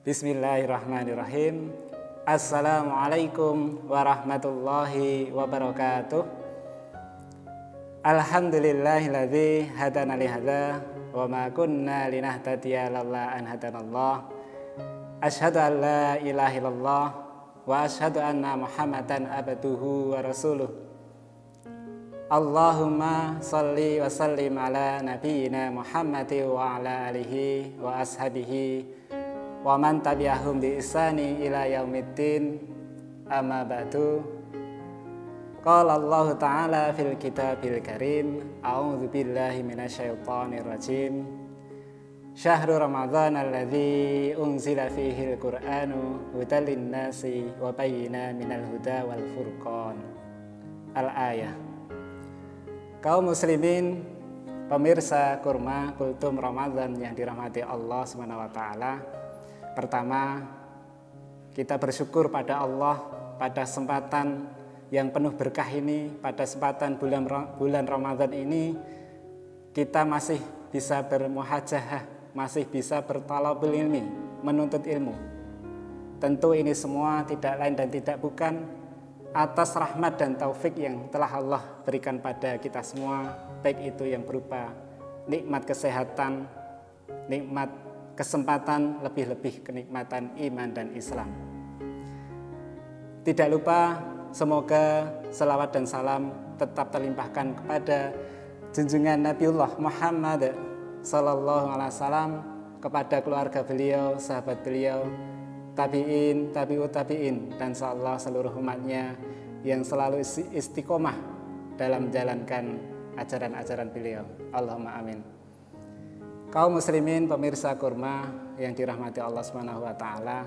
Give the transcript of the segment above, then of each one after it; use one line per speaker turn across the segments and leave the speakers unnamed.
Bismillahirrahmanirrahim. Assalamualaikum warahmatullahi wabarakatuh. Alhamdulillahilladzi hadana li hadza wa ma kunna linahtadiya laula an hadanallah. Asyhadu an la ilaha illallah wa asyhadu anna Muhammadan abduhu wa rasuluh. Allahumma shalli wa sallim ala nabiyyina Muhammadin wa ala alihi wa ashabihi wa man tabi'ahum bi ihsani ila yaumiddin. Amma ba'du. Qala Allah Ta'ala fil kitabil karim. A'udzu billahi minasyaitonir rajim. Syahrul Ramadhan alladzi unzila fihi al-Qur'anu hudan lin-nasi wa bayyinatin minal huda wal furqan. Al-ayah. Kaum muslimin, pemirsa Kurma Kultum Ramadan yang dirahmati Allah Subhanahu wa taala. Pertama, kita bersyukur pada Allah pada kesempatan yang penuh berkah ini, pada kesempatan bulan Ramadan ini kita masih bisa bermuhajahah, masih bisa bertalabul ilmi, menuntut ilmu. Tentu ini semua tidak lain dan tidak bukan atas rahmat dan taufik yang telah Allah berikan pada kita semua, baik itu yang berupa nikmat kesehatan, nikmat kesempatan, lebih-lebih kenikmatan iman dan Islam. Tidak lupa semoga selawat dan salam tetap terlimpahkan kepada junjungan Nabiullah Muhammad sallallahu alaihi wasallam, kepada keluarga beliau, sahabat beliau, tabi'in, tabi'ut tabi'in, dan insyaallah seluruh umatnya yang selalu istiqomah dalam menjalankan ajaran-ajaran beliau. Allahumma amin. Kaum muslimin, pemirsa Kurma yang dirahmati Allah Subhanahu wa taala.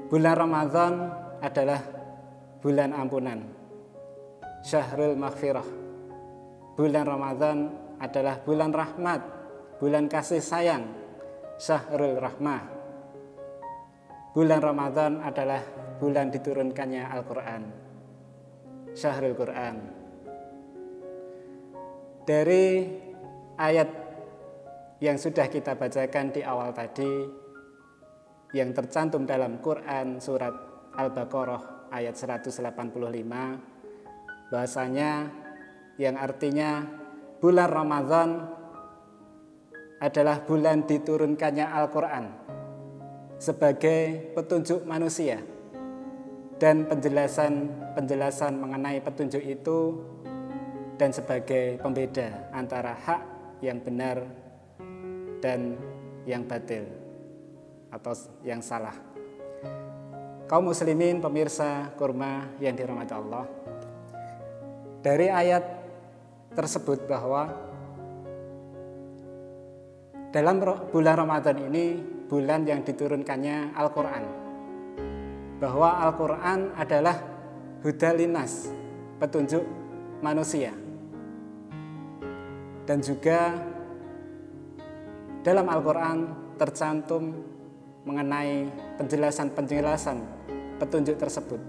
Bulan Ramadan adalah bulan ampunan. Syahrul maghfirah. Bulan Ramadan adalah bulan rahmat, bulan kasih sayang. Syahrul rahmah. Bulan Ramadan adalah bulan diturunkannya Al-Qur'an. Syahrul Qur'an. Dari ayat yang sudah kita bacakan di awal tadi, yang tercantum dalam Quran surat Al-Baqarah ayat 185, bahasanya yang artinya bulan Ramadan adalah bulan diturunkannya Al-Quran sebagai petunjuk manusia, dan penjelasan mengenai petunjuk itu dan sebagai pembeda antara hak yang benar dan yang batil atau yang salah. Kaum muslimin, pemirsa Kurma yang dirahmati Allah, dari ayat tersebut bahwa dalam bulan Ramadan ini bulan yang diturunkannya Al-Quran, bahwa Al-Quran adalah huda linnas, petunjuk manusia. Dan juga dalam Al-Quran tercantum mengenai penjelasan-penjelasan petunjuk tersebut.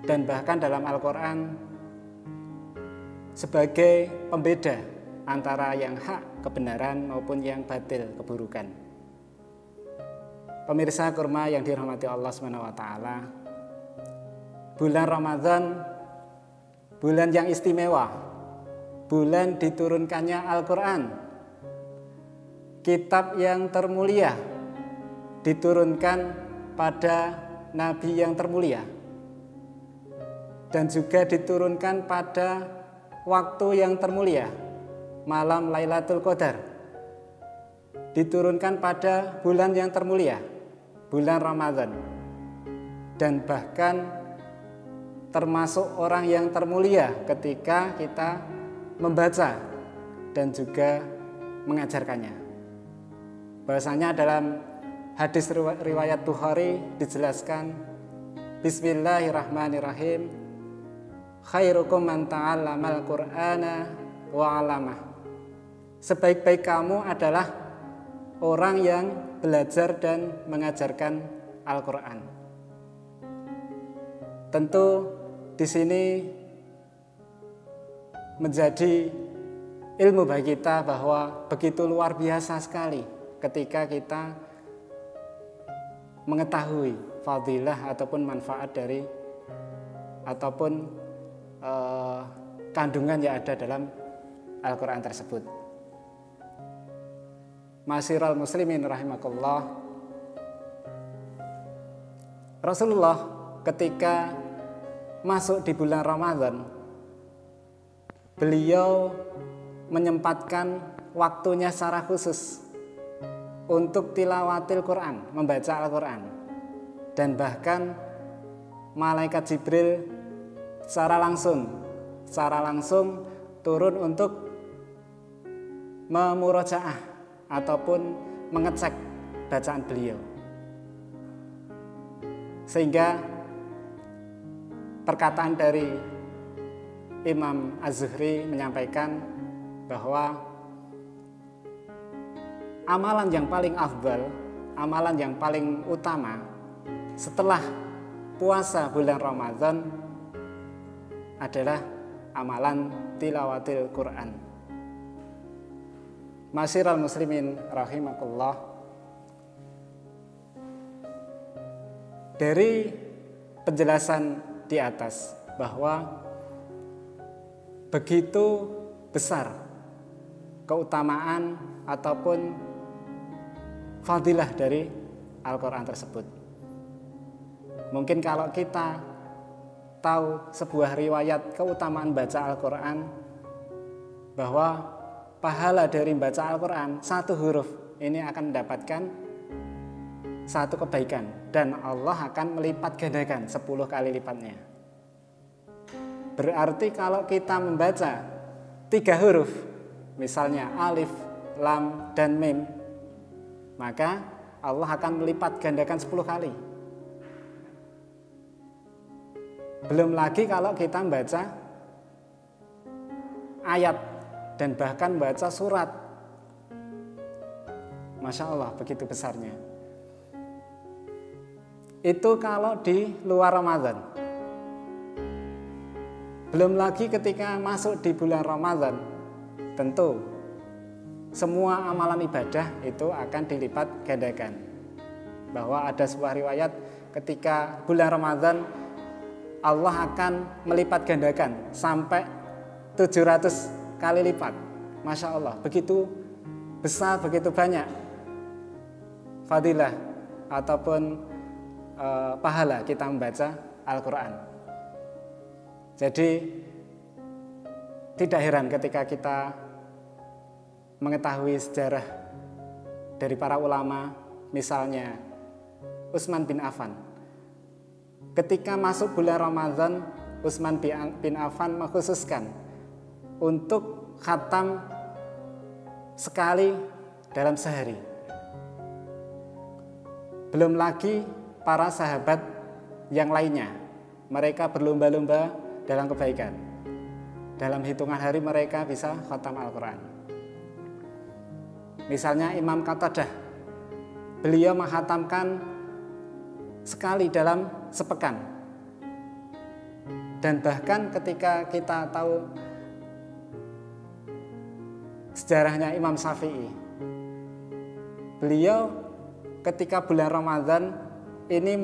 Dan bahkan dalam Al-Quran sebagai pembeda antara yang hak kebenaran maupun yang batil keburukan. Pemirsa Kurma yang dirahmati Allah Subhanahu wa taala, bulan Ramadan bulan yang istimewa, bulan diturunkannya Al-Quran, kitab yang termulia, diturunkan pada Nabi yang termulia, dan juga diturunkan pada waktu yang termulia, malam Lailatul Qadar, diturunkan pada bulan yang termulia, bulan Ramadan, dan bahkan termasuk orang yang termulia ketika kita membaca dan juga mengajarkannya. Bahasanya dalam hadis riwayat Bukhari dijelaskan, Bismillahirrahmanirrahim, khairukum man ta'allamal Qur'ana wa 'allamah. Sebaik-baik kamu adalah orang yang belajar dan mengajarkan Al-Qur'an. Tentu di sini menjadi ilmu bagi kita bahwa begitu luar biasa sekali ketika kita mengetahui fadilah ataupun manfaat dari ataupun kandungan yang ada dalam Al-Quran tersebut. Ma'asyiral muslimin rahimakumullah, Rasulullah ketika masuk di bulan Ramadan, beliau menyempatkan waktunya secara khusus untuk tilawatil Quran, membaca Al-Quran. Dan bahkan malaikat Jibril secara langsung turun untuk memurojaah ataupun mengecek bacaan beliau. Sehingga perkataan dari Imam Az-Zuhri menyampaikan bahwa amalan yang paling afdal, amalan yang paling utama setelah puasa bulan Ramadan adalah amalan tilawatil Quran. Ma'asyiral muslimin rahimakumullah, dari penjelasan di atas bahwa begitu besar keutamaan ataupun fadilah dari Al-Quran tersebut. Mungkin kalau kita tahu sebuah riwayat keutamaan baca Al-Quran, bahwa pahala dari baca Al-Quran satu huruf ini akan mendapatkan satu kebaikan, dan Allah akan melipat gandakan 10 kali lipatnya. Berarti kalau kita membaca 3 huruf, misalnya alif, lam, dan mim, maka Allah akan melipat gandakan 10 kali. Belum lagi kalau kita membaca ayat dan bahkan baca surat. Masya Allah, begitu besarnya. Itu kalau di luar Ramadan. Belum lagi ketika masuk di bulan Ramadan, tentu semua amalan ibadah itu akan dilipat gandakan. Bahwa ada sebuah riwayat ketika bulan Ramadan Allah akan melipat gandakan sampai 700 kali lipat. Masya Allah, begitu besar, begitu banyak fadilah ataupun pahala kita membaca Al-Quran. Jadi tidak heran ketika kita mengetahui sejarah dari para ulama, misalnya Utsman bin Affan. Ketika masuk bulan Ramadan, Utsman bin Affan mengkhususkan untuk khatam sekali dalam sehari. Belum lagi para sahabat yang lainnya, mereka berlomba-lomba dalam kebaikan. Dalam hitungan hari mereka bisa khatam Al-Quran. Misalnya Imam Qatadah, beliau menghatamkan sekali dalam sepekan. Dan bahkan ketika kita tahu sejarahnya Imam Syafi'i, beliau ketika bulan Ramadan ini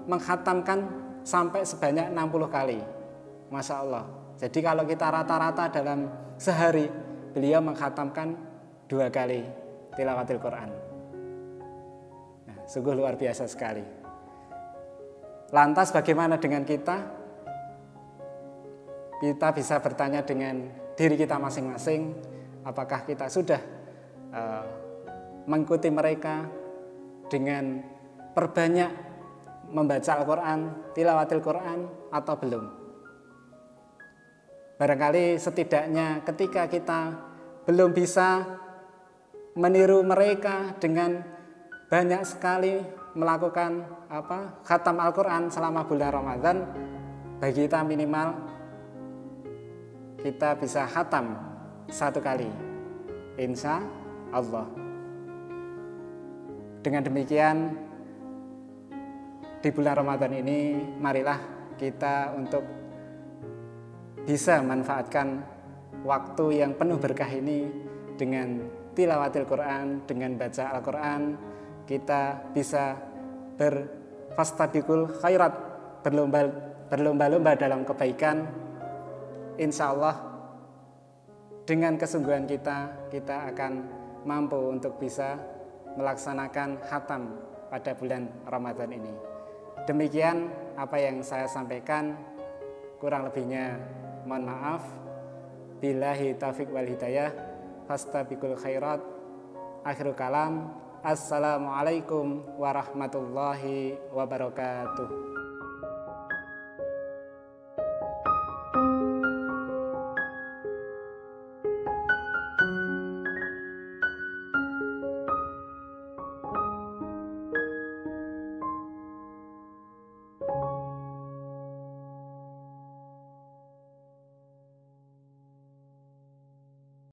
menghatamkan sampai sebanyak 60 kali. Masya Allah. Jadi kalau kita rata-rata dalam sehari, beliau menghatamkan 2 kali tilawatil Quran. Nah, sungguh luar biasa sekali. Lantas bagaimana dengan kita? Kita bisa bertanya dengan diri kita masing-masing, apakah kita sudah mengikuti mereka dengan perbanyak membaca Al-Quran, tilawatil Quran, atau belum? Barangkali setidaknya ketika kita belum bisa meniru mereka dengan banyak sekali melakukan khatam Al-Quran selama bulan Ramadan, bagi kita minimal kita bisa khatam 1 kali, insya Allah. Dengan demikian, di bulan Ramadan ini marilah kita untuk bisa manfaatkan waktu yang penuh berkah ini dengan tilawatil Quran, dengan baca Al-Quran, kita bisa berfastabiqul khairat, berlomba-lomba dalam kebaikan. Insya Allah dengan kesungguhan kita akan mampu untuk bisa melaksanakan khatam pada bulan Ramadan ini. Demikian apa yang saya sampaikan, kurang lebihnya mohon maaf. Billahi taufiq wal hidayah, fastabiqul khairat. Akhirul kalam, assalamualaikum warahmatullahi wabarakatuh.